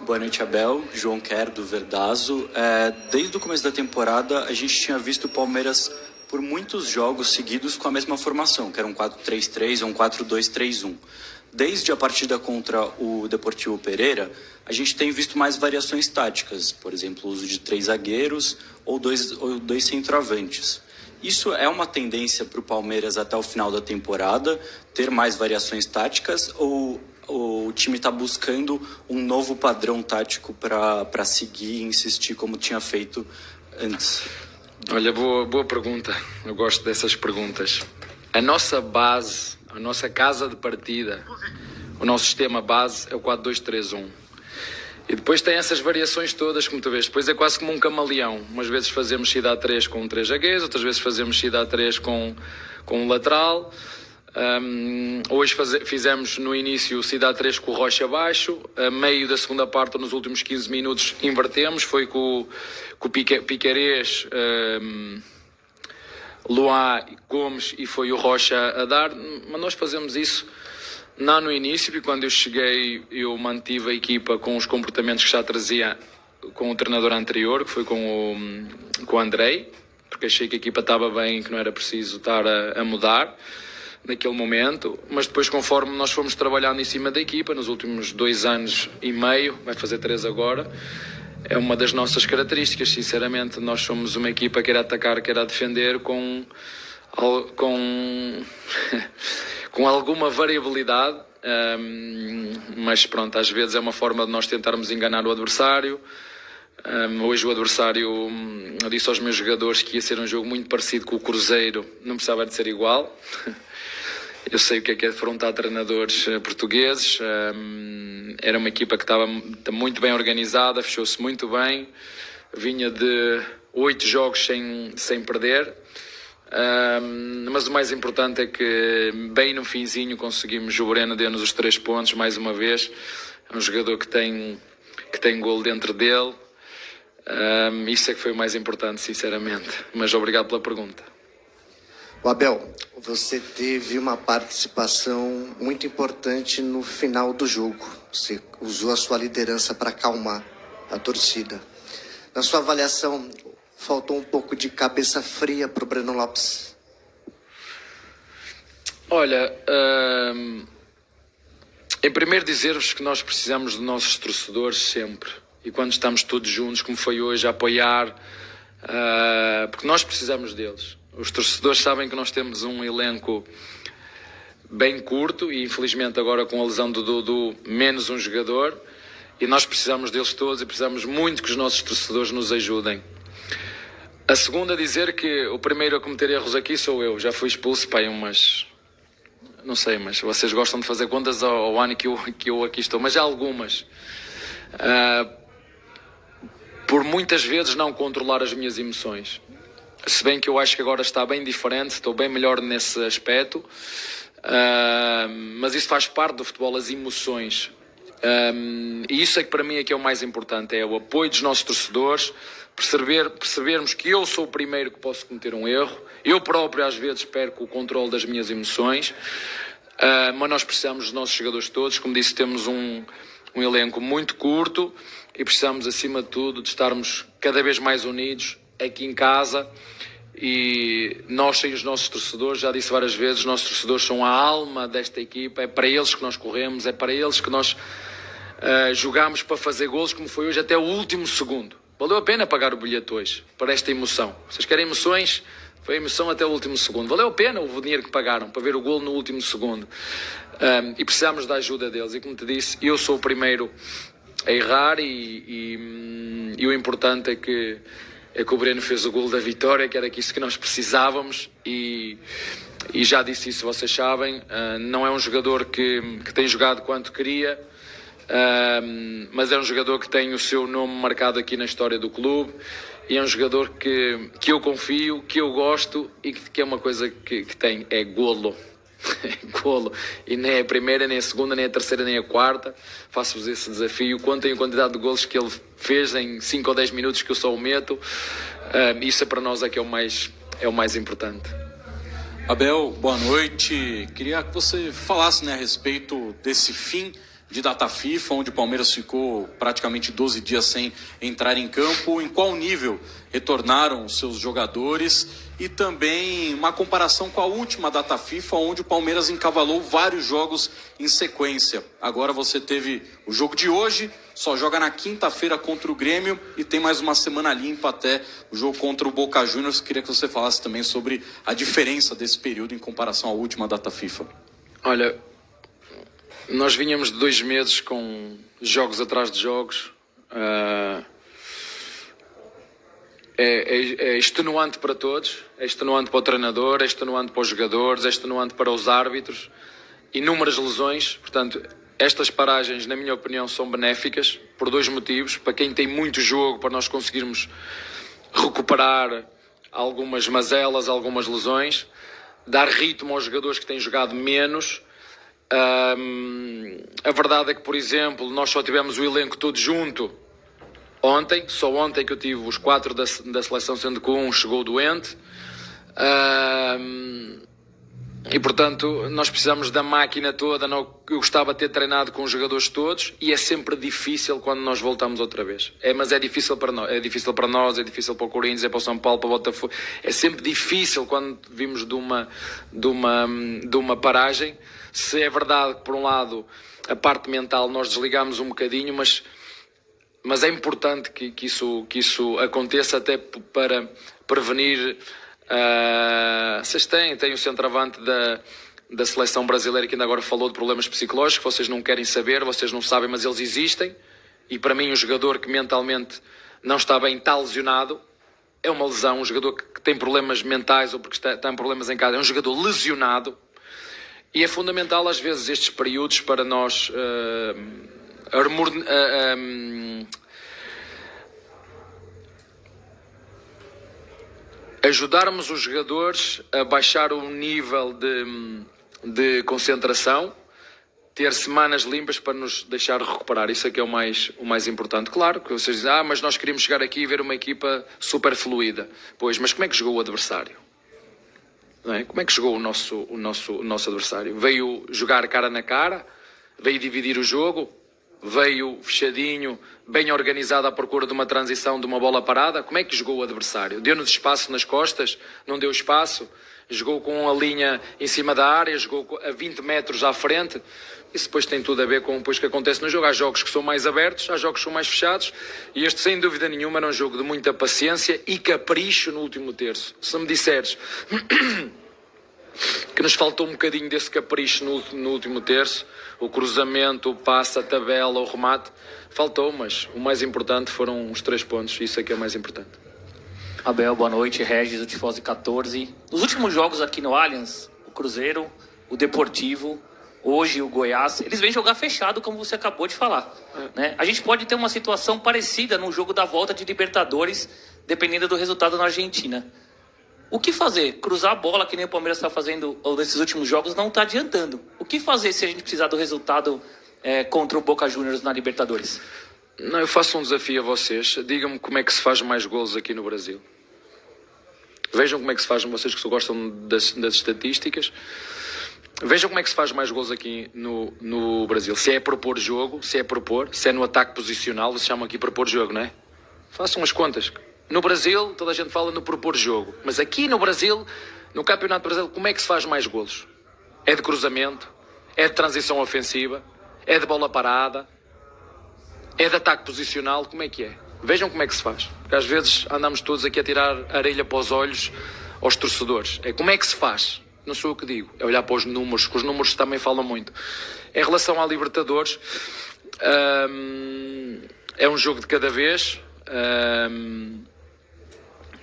Boa noite, Abel. João Quer, do Verdazo. Desde o começo da temporada, a gente tinha visto o Palmeiras por muitos jogos seguidos com a mesma formação, que era um 4-3-3 ou um 4-2-3-1. Desde a partida contra o Deportivo Pereira, a gente tem visto mais variações táticas, por exemplo, o uso de 3 zagueiros ou dois centroavantes. Isso é uma tendência para o Palmeiras até o final da temporada, ter mais variações táticas, ou o time está buscando um novo padrão tático para seguir e insistir como tinha feito antes? Olha, boa pergunta. Eu gosto dessas perguntas. A nossa base, a nossa casa de partida, o nosso sistema base é o 4-2-3-1. E depois tem essas variações todas, como tu vês. Depois é quase como um camaleão. Umas vezes fazemos saída a 3 com 3 zagueiros, outras vezes fazemos saída a 3 com um lateral. Hoje fizemos no início saída a 3 com o Rocha abaixo. A meio da segunda parte, nos últimos 15 minutos, invertemos. Foi com o Piquerez, Luan Gomes e foi o Rocha a dar. Mas nós fazemos isso não no início, e quando eu cheguei eu mantive a equipa com os comportamentos que já trazia com o treinador anterior, que foi com o Andrei, porque achei que a equipa estava bem e que não era preciso estar a mudar naquele momento. Mas depois, conforme nós fomos trabalhando em cima da equipa nos últimos 2 anos e meio, vai fazer 3 agora, é uma das nossas características. Sinceramente, nós somos uma equipa que era atacar, que era defender com alguma variabilidade, mas pronto, às vezes é uma forma de nós tentarmos enganar o adversário. Hoje o adversário, eu disse aos meus jogadores que ia ser um jogo muito parecido com o Cruzeiro, não precisava de ser igual. Eu sei o que é defrontar treinadores portugueses. Era uma equipa que estava muito bem organizada, fechou-se muito bem, vinha de 8 jogos sem perder. Mas o mais importante é que bem no finzinho conseguimos, o Breno deu-nos os 3 pontos mais uma vez. É um jogador que tem golo dentro dele. Isso é que foi o mais importante, sinceramente. Mas obrigado pela pergunta. Abel, você teve uma participação muito importante no final do jogo. Você usou a sua liderança para acalmar a torcida. Na sua avaliação, faltou um pouco de cabeça fria para o Breno Lopes? Olha, em primeiro dizer-vos que nós precisamos dos nossos torcedores sempre. E quando estamos todos juntos, como foi hoje, a apoiar, porque nós precisamos deles. Os torcedores sabem que nós temos um elenco bem curto e infelizmente agora com a lesão do Dudu, menos um jogador. E nós precisamos deles todos e precisamos muito que os nossos torcedores nos ajudem. A segunda, dizer que o primeiro a cometer erros aqui sou eu. Já fui expulso, pai, umas... Não sei, mas vocês gostam de fazer contas ao ano que eu aqui estou. Mas há algumas. Por muitas vezes não controlar as minhas emoções. Se bem que eu acho que agora está bem diferente, estou bem melhor nesse aspecto. Mas isso faz parte do futebol, as emoções. E isso é que para mim é que é o mais importante. É o apoio dos nossos torcedores. Percebermos que eu sou o primeiro que posso cometer um erro. Eu próprio às vezes perco o controle das minhas emoções, mas nós precisamos dos nossos jogadores todos. Como disse, temos um elenco muito curto e precisamos acima de tudo de estarmos cada vez mais unidos aqui em casa. E nós sem os nossos torcedores, já disse várias vezes, os nossos torcedores são a alma desta equipa. É para eles que nós corremos, é para eles que nós jogamos para fazer golos, como foi hoje até o último segundo. Valeu a pena pagar o bilhete hoje, para esta emoção. Vocês querem emoções? Foi emoção até o último segundo. Valeu a pena o dinheiro que pagaram para ver o golo no último segundo. E precisamos da ajuda deles. E como te disse, eu sou o primeiro a errar e o importante é que o Breno fez o golo da vitória, que era isso que nós precisávamos. E já disse isso, vocês sabem. Não é um jogador que tem jogado quanto queria. Mas é um jogador que tem o seu nome marcado aqui na história do clube e é um jogador que eu confio, que eu gosto e que é uma coisa que tem, é golo. Golo. E nem é a primeira, nem a segunda, nem a terceira, nem a quarta. Faço-vos esse desafio. Contem a quantidade de golos que ele fez em 5 ou 10 minutos que eu só o meto. Isso para nós é que é o mais importante. Abel, boa noite. Queria que você falasse, a respeito desse fim de data FIFA, onde o Palmeiras ficou praticamente 12 dias sem entrar em campo. Em qual nível retornaram os seus jogadores? E também uma comparação com a última data FIFA, onde o Palmeiras encavalou vários jogos em sequência. Agora você teve o jogo de hoje, só joga na quinta-feira contra o Grêmio e tem mais uma semana limpa até o jogo contra o Boca Juniors. Queria que você falasse também sobre a diferença desse período em comparação à última data FIFA. Olha, nós vínhamos de 2 meses com jogos atrás de jogos. É extenuante para todos, é extenuante para o treinador, é extenuante para os jogadores, é extenuante para os árbitros, inúmeras lesões. Portanto, estas paragens, na minha opinião, são benéficas por 2 motivos. Para quem tem muito jogo, para nós conseguirmos recuperar algumas mazelas, algumas lesões, dar ritmo aos jogadores que têm jogado menos. A verdade é que, por exemplo, nós só tivemos o elenco todo junto ontem, só ontem que eu tive os 4 da seleção, sendo que um chegou doente. E portanto nós precisamos da máquina toda. Eu gostava de ter treinado com os jogadores todos, e é sempre difícil quando nós voltamos outra vez. Mas é difícil para nós, é difícil para o Corinthians, é para o São Paulo, para o Botafogo. É sempre difícil quando vimos de uma paragem. Se é verdade que, por um lado, a parte mental nós desligamos um bocadinho, mas é importante que isso aconteça, até para prevenir. Vocês têm o centroavante da seleção brasileira, que ainda agora falou de problemas psicológicos. Vocês não querem saber, vocês não sabem, mas eles existem. E para mim, um jogador que mentalmente não está bem, está lesionado, é uma lesão. Um jogador que tem problemas mentais ou porque está em problemas em casa, é um jogador lesionado. E é fundamental às vezes estes períodos para nós ajudarmos os jogadores a baixar o nível de concentração, ter semanas limpas para nos deixar recuperar. Isso é que é o mais importante. Claro que vocês dizem, mas nós queríamos chegar aqui e ver uma equipa super fluida. Pois, mas como é que jogou o adversário? Não é? Como é que jogou o nosso adversário? Veio jogar cara na cara? Veio dividir o jogo? Veio fechadinho, bem organizado à procura de uma transição, de uma bola parada? Como é que jogou o adversário? Deu-nos espaço nas costas? Não deu espaço? Jogou com a linha em cima da área? Jogou a 20 metros à frente? Isso depois tem tudo a ver com o que acontece no jogo. Há jogos que são mais abertos, há jogos que são mais fechados, e este, sem dúvida nenhuma, era um jogo de muita paciência e capricho no último terço. Se me disseres que nos faltou um bocadinho desse capricho no último terço, o cruzamento, o passe, a tabela, o remate, faltou, mas o mais importante foram os 3 pontos. Isso é que é o mais importante. Abel, boa noite. Regis, do Tifose 14. Nos últimos jogos aqui no Allianz, o Cruzeiro, o Deportivo, hoje o Goiás, eles vêm jogar fechado, como você acabou de falar. Né? A gente pode ter uma situação parecida no jogo da volta de Libertadores, dependendo do resultado na Argentina. O que fazer? Cruzar a bola, que nem o Palmeiras está fazendo nesses últimos jogos, não está adiantando. O que fazer se a gente precisar do resultado contra o Boca Juniors na Libertadores? Não, eu faço um desafio a vocês. Digam-me como é que se faz mais golos aqui no Brasil. Vejam como é que se faz, vocês que gostam das estatísticas. Vejam como é que se faz mais golos aqui no Brasil. Se é propor jogo, se é no ataque posicional, vocês chamam aqui propor jogo, não é? Façam as contas. No Brasil, toda a gente fala no propor jogo. Mas aqui no Brasil, no Campeonato Brasileiro, como é que se faz mais golos? É de cruzamento? É de transição ofensiva? É de bola parada? É de ataque posicional? Como é que é? Vejam como é que se faz. Porque às vezes andamos todos aqui a tirar areia para os olhos aos torcedores. É como é que se faz? Não sou eu que digo. É olhar para os números, que os números também falam muito. Em relação à Libertadores, é um jogo de cada vez.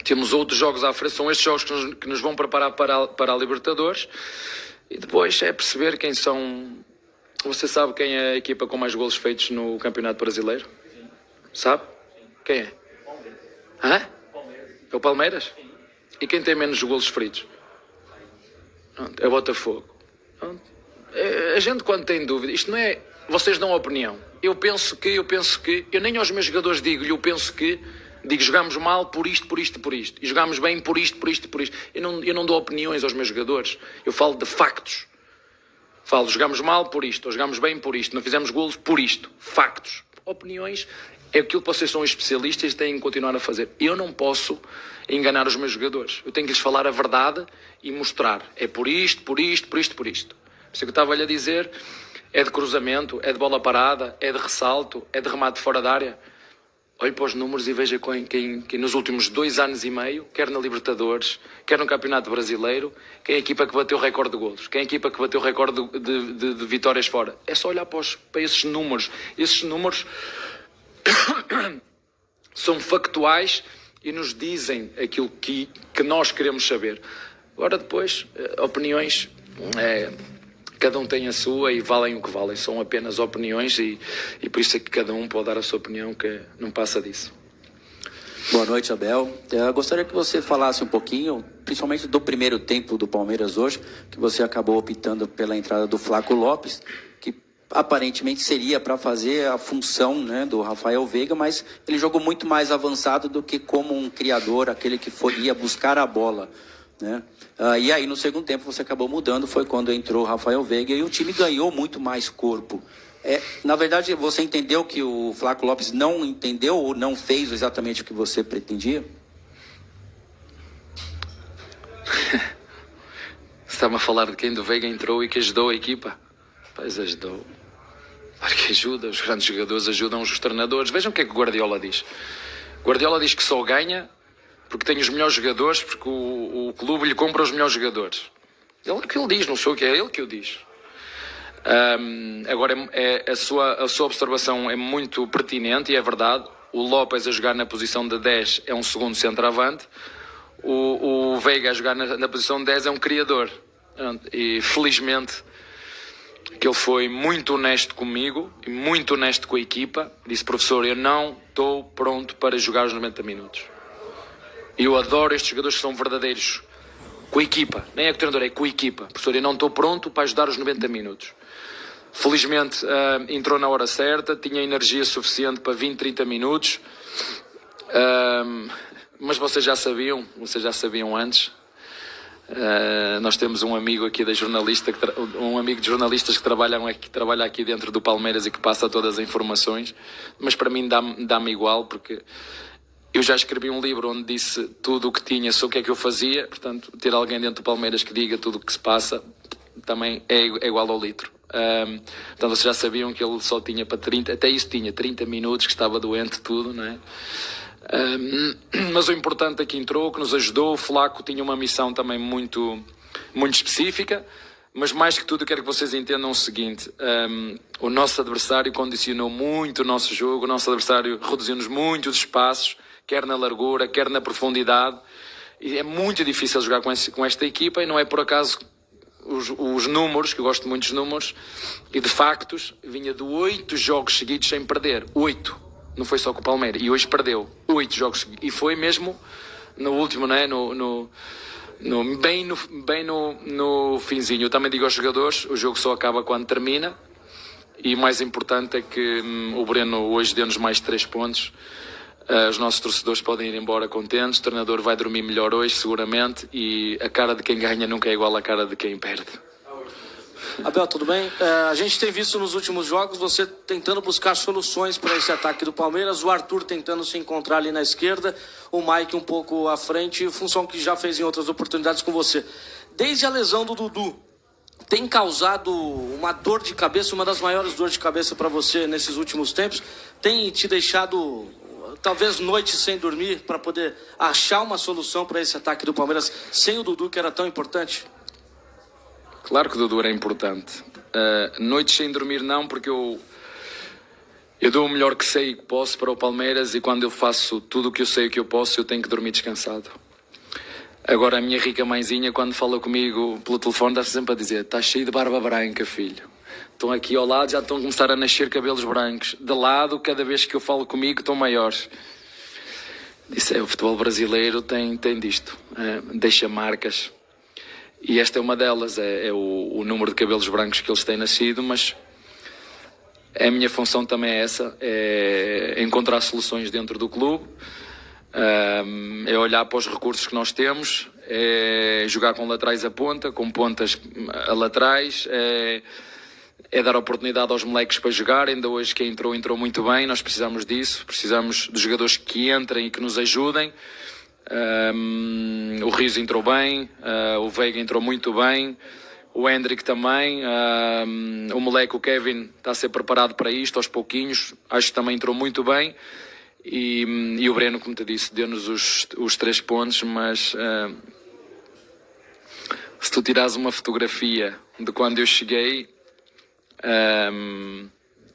Temos outros jogos à frente, são estes jogos que nos vão preparar para a Libertadores, e depois é perceber quem são. Você sabe quem é a equipa com mais golos feitos no Campeonato Brasileiro? Sim. Sabe? Sim. Quem é? Palmeiras. É o Palmeiras? Sim. E quem tem menos golos feridos? É o Botafogo. A gente, quando tem dúvida, isto não é. Vocês dão opinião. Eu penso que. Eu nem aos meus jogadores digo-lhe, eu penso que. Digo, jogamos mal por isto. E jogamos bem por isto. Eu não dou opiniões aos meus jogadores. Eu falo de factos. Falo, jogamos mal por isto, ou jogamos bem por isto, não fizemos golos por isto. Factos. Opiniões é aquilo que vocês são especialistas e têm que continuar a fazer. Eu não posso enganar os meus jogadores. Eu tenho que lhes falar a verdade e mostrar. É por isto, por isto, por isto, por isto. Por isso que eu estava-lhe a dizer, é de cruzamento, é de bola parada, é de ressalto, é de remate fora da área. Olhe para os números e veja quem nos últimos 2 anos e meio, quer na Libertadores, quer no Campeonato Brasileiro, quem é a equipa que bateu o recorde de golos, quem é a equipa que bateu o recorde de vitórias fora. É só olhar para esses números. Esses números são factuais e nos dizem aquilo que nós queremos saber. Agora depois, opiniões, cada um tem a sua e valem o que valem. São apenas opiniões e por isso é que cada um pode dar a sua opinião, que não passa disso. Boa noite, Abel. Eu gostaria que você falasse um pouquinho, principalmente do primeiro tempo do Palmeiras hoje, que você acabou optando pela entrada do Flaco Lopes, que aparentemente seria para fazer a função, né, do Rafael Veiga, mas ele jogou muito mais avançado do que como um criador, aquele que ia buscar a bola, né? E aí no segundo tempo você acabou mudando, foi quando entrou o Rafael Veiga e o time ganhou muito mais corpo. Na verdade, você entendeu que o Flaco Lopes não entendeu ou não fez exatamente o que você pretendia? Estava a falar de quem do Veiga entrou e que ajudou a equipa? Pois ajudou. Claro que ajuda, os grandes jogadores ajudam os treinadores. Vejam o que é que o Guardiola diz. Guardiola diz que só ganha porque tem os melhores jogadores, porque o clube lhe compra os melhores jogadores. Ele é que ele diz, não sou o que é ele que o diz. Agora, a sua observação é muito pertinente e é verdade. O Lopes a jogar na posição de 10 é um segundo centroavante. O Veiga a jogar na posição de 10 é um criador. E felizmente que ele foi muito honesto comigo e muito honesto com a equipa. Disse: professor, eu não estou pronto para jogar os 90 minutos. Eu adoro estes jogadores que são verdadeiros com a equipa, nem é com o treinador, é com a equipa. Professor, eu não estou pronto para ajudar os 90 minutos. Felizmente entrou na hora certa, tinha energia suficiente para 20, 30 minutos, mas vocês já sabiam antes. Nós temos um amigo aqui da jornalista, um amigo de jornalistas que trabalha aqui dentro do Palmeiras e que passa todas as informações, mas para mim dá-me igual, porque eu já escrevi um livro onde disse tudo o que tinha, sobre o que é que eu fazia. Portanto, ter alguém dentro do Palmeiras que diga tudo o que se passa também é igual ao litro. Portanto, vocês já sabiam que ele só tinha para 30, até isso tinha 30 minutos, que estava doente, tudo, não é? Mas o importante é que entrou, que nos ajudou. O Flaco tinha uma missão também muito, muito específica, mas mais que tudo eu quero que vocês entendam o seguinte: o nosso adversário condicionou muito o nosso jogo, o nosso adversário reduziu-nos muito os espaços, quer na largura, quer na profundidade, e é muito difícil jogar com esta equipa, e não é por acaso os números, que eu gosto muito dos números e de factos. Vinha de 8 jogos seguidos sem perder, 8, não foi só com o Palmeiras, e hoje perdeu 8 jogos seguidos, e foi mesmo no último, não é? Bem no finzinho. Eu também digo aos jogadores, o jogo só acaba quando termina, e o mais importante é que o Breno hoje deu-nos mais 3 pontos. Os nossos torcedores podem ir embora contentes, o treinador vai dormir melhor hoje seguramente, e a cara de quem ganha nunca é igual à cara de quem perde. Abel, tudo bem? A gente tem visto nos últimos jogos você tentando buscar soluções para esse ataque do Palmeiras, o Arthur tentando se encontrar ali na esquerda, o Mike um pouco à frente, função que já fez em outras oportunidades com você. Desde a lesão do Dudu, tem causado uma dor de cabeça, uma das maiores dores de cabeça para você nesses últimos tempos? Tem te deixado talvez noites sem dormir para poder achar uma solução para esse ataque do Palmeiras sem o Dudu, que era tão importante? Claro que o Dudu era importante. Noites sem dormir não, porque eu dou o melhor que sei e que posso para o Palmeiras, e quando eu faço tudo o que eu sei e que eu posso, eu tenho que dormir descansado. Agora a minha rica mãezinha, quando fala comigo pelo telefone, está sempre a dizer: estás cheio de barba branca, filho. Estão aqui ao lado, já estão a começar a nascer cabelos brancos. De lado, cada vez que eu falo comigo, estão maiores. Isso o futebol brasileiro tem disto. Deixa marcas. E esta é uma delas. É o número de cabelos brancos que eles têm nascido, mas a minha função também é essa. É encontrar soluções dentro do clube. É olhar para os recursos que nós temos. é jogar com laterais a ponta, com pontas a laterais, é dar oportunidade aos moleques para jogar. Ainda hoje quem entrou muito bem, nós precisamos disso, precisamos dos jogadores que entrem e que nos ajudem. O Rios entrou bem, o Veiga entrou muito bem, o Hendrick também, o moleque, o Kevin, está a ser preparado para isto aos pouquinhos, acho que também entrou muito bem. E o Breno, como te disse, deu-nos os 3 pontos, mas se tu tirares uma fotografia de quando eu cheguei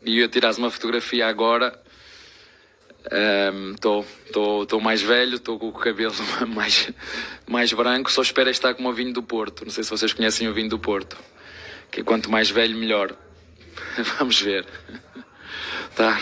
e eu tirares uma fotografia agora, estou mais velho, estou com o cabelo mais branco, só espero estar como o vinho do Porto. Não sei se vocês conhecem o vinho do Porto, que quanto mais velho melhor. Vamos ver. Tá.